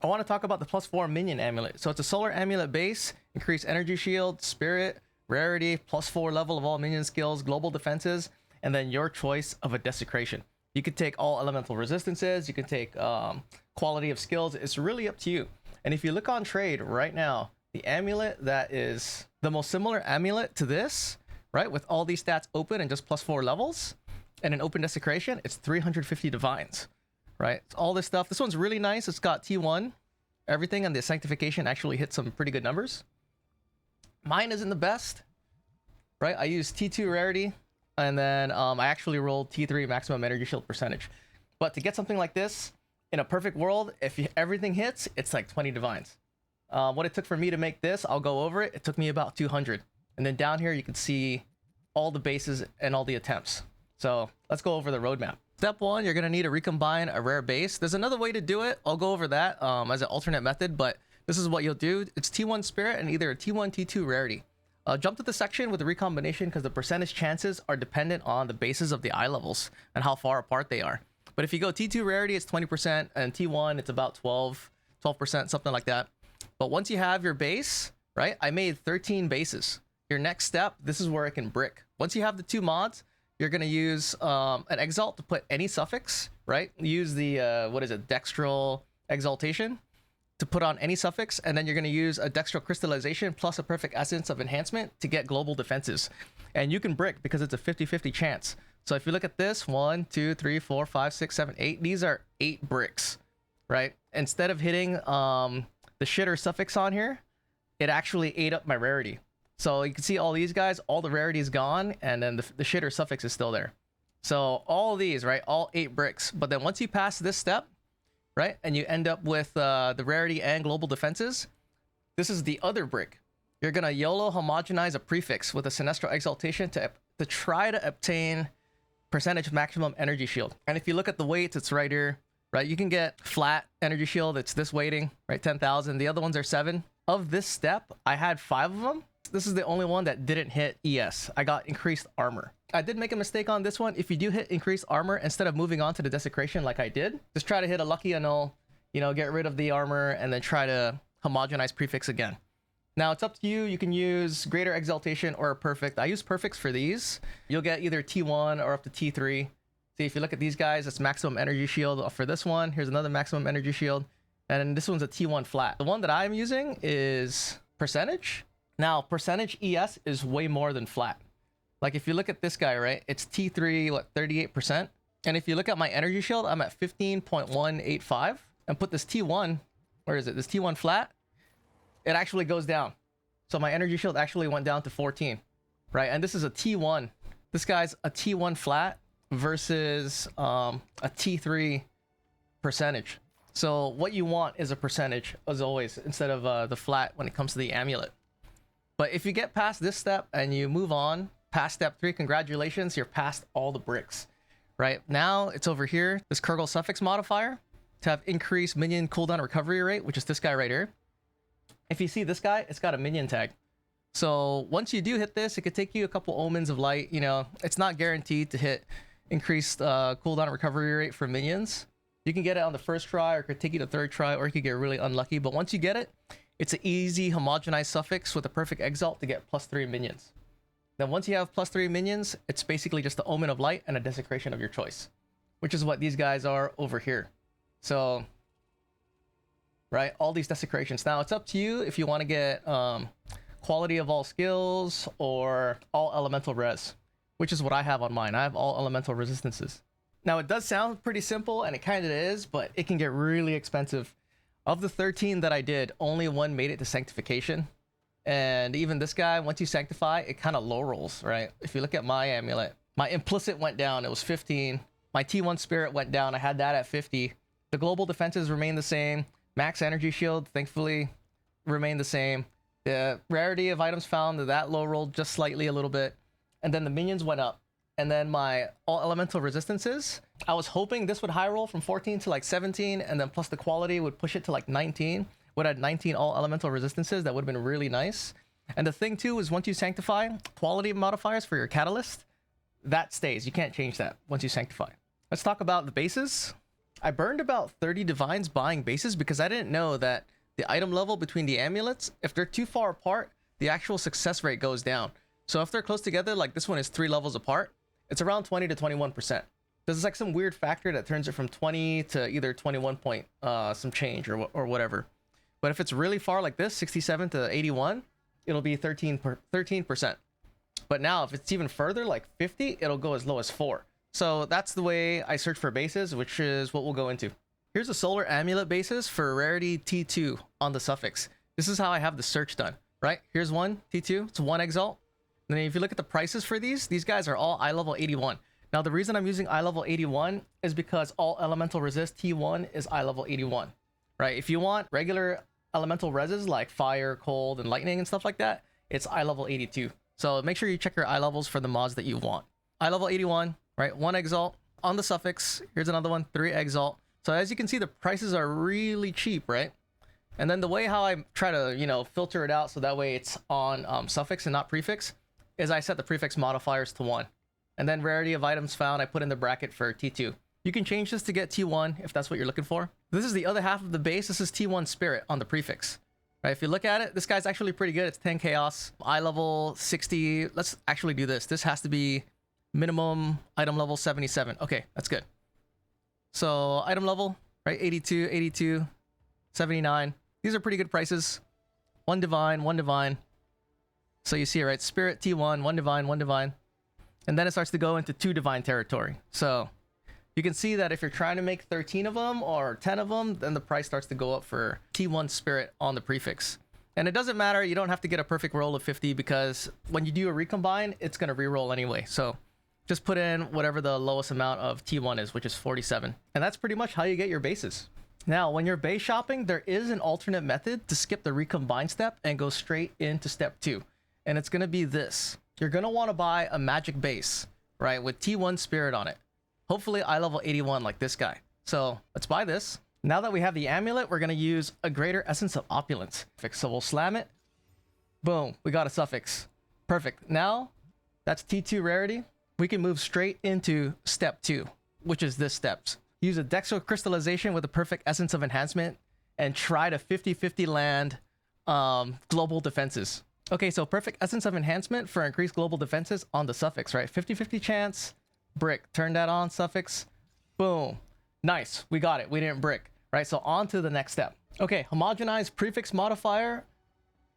I want to talk about the +4 minion amulet. So it's a solar amulet base, increase energy shield, spirit, rarity, +4 level of all minion skills, global defenses, and then your choice of a desecration. You can take all elemental resistances, you can take quality of skills. It's really up to you. And if you look on trade right now, the amulet that is the most similar amulet to this, right, with all these stats open and just +4 levels and an open desecration, it's 350 divines, right? It's all this stuff. This one's really nice. It's got T1, everything, and the sanctification actually hit some pretty good numbers. Mine isn't the best, right? I use T2 rarity, and then I actually rolled T3 maximum energy shield percentage. But to get something like this, in a perfect world, if everything hits, it's like 20 divines. What it took for me to make this, I'll go over it. It took me about 200. And then down here, you can see all the bases and all the attempts. So let's go over the roadmap. Step 1, you're going to need to recombine a rare base. There's another way to do it. I'll go over that as an alternate method, but this is what you'll do. It's T1 spirit and either a T1, T2 rarity. Jump to the section with the recombination because the percentage chances are dependent on the bases of the eye levels and how far apart they are. But if you go T2 rarity, it's 20%, and T1, it's about 12%, something like that. But once you have your base, right, I made 13 bases. Your next step, this is where it can brick. Once you have the 2 mods, you're going to use an exalt to put any suffix, right? Use the, dextral exaltation to put on any suffix, and then you're going to use a dextral crystallization plus a perfect essence of enhancement to get global defenses. And you can brick because it's a 50-50 chance. So if you look at this, 1, 2, 3, 4, 5, 6, 7, 8, these are 8 bricks, right? Instead of hitting the shitter suffix on here, it actually ate up my rarity. So you can see all these guys, all the rarity is gone, and then the shitter suffix is still there. So all these, right, all 8 bricks. But then once you pass this step, right, and you end up with the rarity and global defenses, this is the other brick. You're going to YOLO homogenize a prefix with a sinestral exaltation to try to obtain percentage maximum energy shield. And if you look at the weights, it's right here, right? You can get flat energy shield. It's this weighting, right? 10,000. The other ones are 7. Of this step, I had 5 of them. This is the only one that didn't hit ES. I got increased armor. I did make a mistake on this one. If you do hit increased armor, instead of moving on to the desecration like I did, just try to hit a lucky annul, get rid of the armor, and then try to homogenize prefix again. Now, it's up to you. You can use greater exaltation or a perfect. I use perfects for these. You'll get either T1 or up to T3. See, if you look at these guys, it's maximum energy shield for this one. Here's another maximum energy shield. And this one's a T1 flat. The one that I'm using is percentage. Now, percentage ES is way more than flat. Like if you look at this guy, right, it's T3, 38%. And if you look at my energy shield, I'm at 15.185. And put this T1, where is it? This T1 flat, it actually goes down. So my energy shield actually went down to 14, right? And this is a T1. This guy's a T1 flat versus a T3 percentage. So what you want is a percentage, as always, instead of the flat when it comes to the amulet. But if you get past this step and you move on past step 3, congratulations, you're past all the bricks, right? Now it's over here, this Kurgle suffix modifier to have increased minion cooldown recovery rate, which is this guy right here. If you see this guy, it's got a minion tag. So once you do hit this, it could take you a couple omens of light. It's not guaranteed to hit increased cooldown recovery rate for minions. You can get it on the first try, or it could take you the 3rd try, or you could get really unlucky. But once you get it, it's an easy homogenized suffix with a perfect exalt to get +3 minions. Then once you have +3 minions, it's basically just the omen of light and a desecration of your choice, which is what these guys are over here. So, right, all these desecrations. Now it's up to you if you want to get quality of all skills or all elemental res, which is what I have on mine. I have all elemental resistances. Now it does sound pretty simple, and it kind of is, but it can get really expensive. Of the 13 that I did, only 1 made it to sanctification. And even this guy, once you sanctify, it kind of low rolls, right? If you look at my amulet, my implicit went down. It was 15. My T1 spirit went down. I had that at 50. The global defenses remain the same. Max energy shield, thankfully, remained the same. The rarity of items found, that low rolled just slightly a little bit. And then the minions went up. And then my all elemental resistances, I was hoping this would high roll from 14 to like 17, and then plus the quality would push it to like 19. Would have 19 all elemental resistances. That would have been really nice. And the thing too is once you sanctify, quality modifiers for your catalyst, that stays. You can't change that once you sanctify. Let's talk about the bases. I burned about 30 divines buying bases because I didn't know that the item level between the amulets, if they're too far apart, the actual success rate goes down. So if they're close together, like this one is 3 levels apart, it's around 20 to 21%. There's like some weird factor that turns it from 20 to either 21 point some change or whatever. But if it's really far like this, 67 to 81, it'll be 13%. But now if it's even further, like 50, it'll go as low as 4. So that's the way I search for bases, which is what we'll go into. Here's a solar amulet basis for rarity T2 on the suffix. This is how I have the search done, right? Here's one T2, it's 1 exalt. And then if you look at the prices for these guys are all eye level 81. Now the reason I'm using eye level 81 is because all elemental resist T1 is eye level 81, right? If you want regular elemental reses like fire, cold, and lightning and stuff like that, it's eye level 82. So make sure you check your eye levels for the mods that you want. Eye level 81, right? 1 exalt on the suffix. Here's another one, 3 exalt. So as you can see, the prices are really cheap, right? And then the way how I try to, filter it out so that way it's on suffix and not prefix is I set the prefix modifiers to 1. And then rarity of items found, I put in the bracket for T2. You can change this to get T1 if that's what you're looking for. This is the other half of the base. This is T1 Spirit on the prefix. Right? If you look at it, this guy's actually pretty good. It's 10 chaos, eye level 60. Let's actually do this. This has to be minimum item level 77. Okay, that's good. So item level, right? 82, 82, 79. These are pretty good prices. 1 divine, 1 divine. So you see it, right? Spirit T1, 1 divine, 1 divine. And then it starts to go into 2 divine territory. So you can see that if you're trying to make 13 of them or 10 of them, then the price starts to go up for T1 Spirit on the prefix. And it doesn't matter. You don't have to get a perfect roll of 50 because when you do a recombine, it's going to reroll anyway. So just put in whatever the lowest amount of T1 is, which is 47. And that's pretty much how you get your bases. Now, when you're base shopping, there is an alternate method to skip the recombine step and go straight into step 2. And it's going to be this. You're going to want to buy a magic base, right, with T1 Spirit on it. Hopefully eye level 81 like this guy. So let's buy this. Now that we have the amulet, we're going to use a greater essence of opulence. So we'll slam it. Boom. We got a suffix. Perfect. Now that's T2 rarity. We can move straight into step 2, which is this steps. Use a dextro crystallization with a perfect essence of enhancement and try to 50-50 land global defenses. Okay, so perfect essence of enhancement for increased global defenses on the suffix, right? 50-50 chance. Brick. Turn that on, suffix. Boom. Nice. We got it. We didn't brick, right? So on to the next step. Okay, homogenize prefix modifier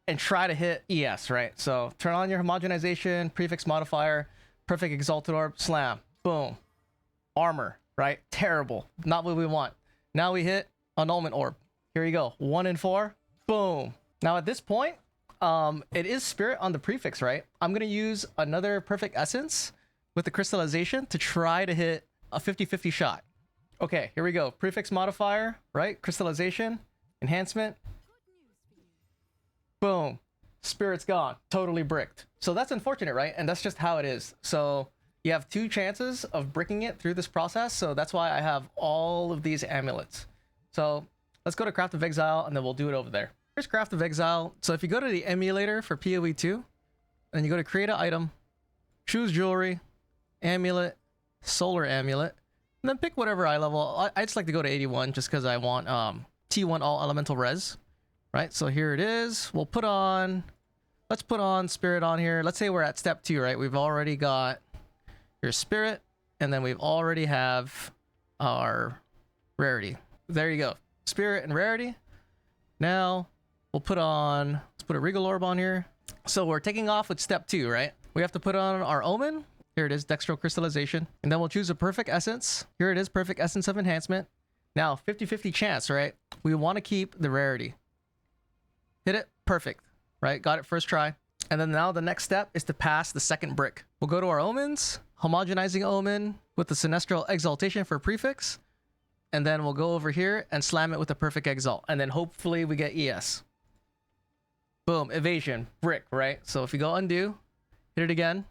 and try to hit ES, right? So turn on your homogenization, prefix modifier, perfect exalted orb, slam. Boom. Armor, right? Terrible. Not what we want. Now we hit annulment orb. Here you go. 1 and 4. Boom. Now at this point, it is spirit on the prefix, right? I'm going to use another perfect essence with the crystallization to try to hit a 50-50 shot. Okay, here we go. Prefix modifier, right? Crystallization, enhancement. Boom. Spirit's gone. Totally bricked. So that's unfortunate, right? And that's just how it is. So you have 2 chances of bricking it through this process. So that's why I have all of these amulets. So let's go to Craft of Exile and then we'll do it over there. Here's Craft of Exile. So if you go to the emulator for PoE2, and you go to create an item, choose jewelry, amulet, solar amulet, and then pick whatever eye level. I just like to go to 81 just because I want T1 all elemental res, right? So here it is. We'll put on, let's put on spirit on here. Let's say we're at step 2, right? We've already got your spirit, and then we've already have our rarity. There you go. Spirit and rarity. Now we'll put on, let's put a regal orb on here. So we're taking off with step 2, right? We have to put on our omen. Here it is, dextro crystallization. And then we'll choose a perfect essence. Here it is, perfect essence of enhancement. Now 50-50 chance, right? We want to keep the rarity. Hit it, perfect, right? Got it first try. And then now the next step is to pass the second brick. We'll go to our omens, homogenizing omen with the sinestral exaltation for prefix. And then we'll go over here and slam it with the perfect exalt. And then hopefully we get ES. Boom, evasion, brick, right? So if you go undo, hit it again.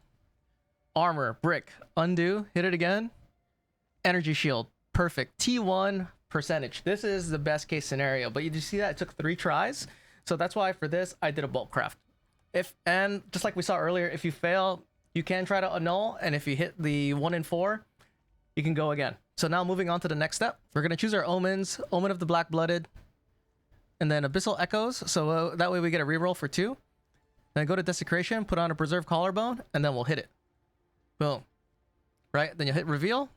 Armor, brick, undo, hit it again. Energy shield, perfect. T1 percentage. This is the best case scenario. But you just see that it took 3 tries. So that's why for this, I did a bulk craft. And just like we saw earlier, if you fail, you can try to annul. And if you hit the 1 and 4, you can go again. So now moving on to the next step, we're gonna choose our omens, Omen of the Black-Blooded, and then Abyssal Echoes. So that way we get a reroll for 2. Then go to Desecration, put on a Preserved Collarbone, and then we'll hit it. Boom. Right? Then you'll hit Reveal,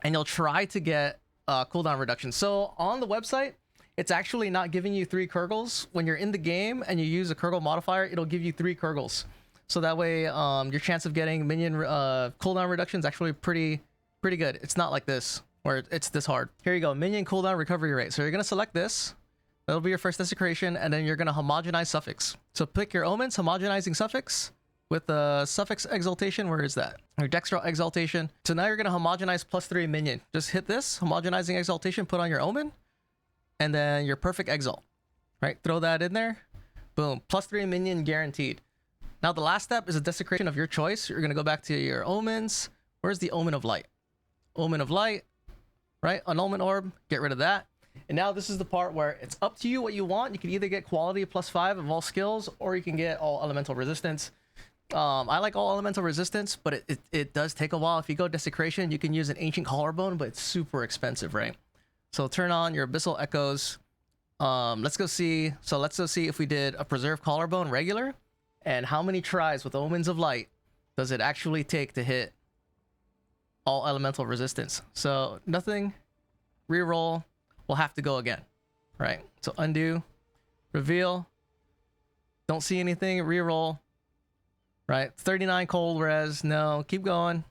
and you'll try to get cooldown reduction. So on the website, it's actually not giving you 3 Kurgles. When you're in the game and you use a Kurgle modifier, it'll give you 3 Kurgles. So that way, your chance of getting minion cooldown reduction is actually pretty good. It's not like this, where it's this hard. Here you go, minion cooldown recovery rate. So you're gonna select this. That'll be your first desecration, and then you're gonna homogenize suffix. So pick your omens, homogenizing suffix with the suffix exaltation. Where is that? Or dextral exaltation. So now you're gonna homogenize +3 minion. Just hit this homogenizing exaltation, put on your omen, and then your perfect exalt. Right? Throw that in there. Boom. +3 minion guaranteed. Now the last step is a desecration of your choice. You're gonna go back to your omens. Where's the Omen of Light? Omen of Light, right? Annulment Orb, get rid of that. And now this is the part where it's up to you what you want. You can either get quality +5 of all skills, or you can get all elemental resistance. I like all elemental resistance, but it does take a while. If you go desecration, you can use an ancient collarbone, but it's super expensive, right? So turn on your Abyssal Echoes. Let's go see. So let's go see if we did a Preserved Collarbone regular, and how many tries with Omens of Light does it actually take to hit all elemental resistance. So nothing, reroll, we'll have to go again, right? So undo, reveal, don't see anything, reroll, right? 39 cold res, no, keep going,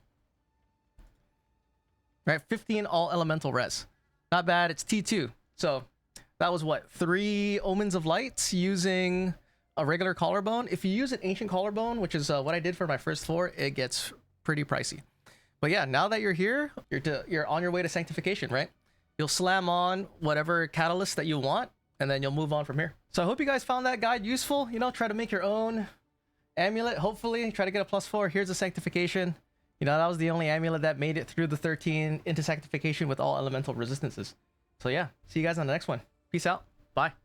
right? 15 all elemental res, not bad. It's T2. So that was what, 3 Omens of Light using a regular collarbone. If you use an ancient collarbone, which is what I did for my first 4, it gets pretty pricey. But yeah, now that you're here, you're on your way to sanctification, right? You'll slam on whatever catalyst that you want, and then you'll move on from here. So I hope you guys found that guide useful. You know, try to make your own amulet, hopefully. Try to get a +4. Here's the sanctification. You know, that was the only amulet that made it through the 13 into sanctification with all elemental resistances. So yeah, see you guys on the next one. Peace out. Bye.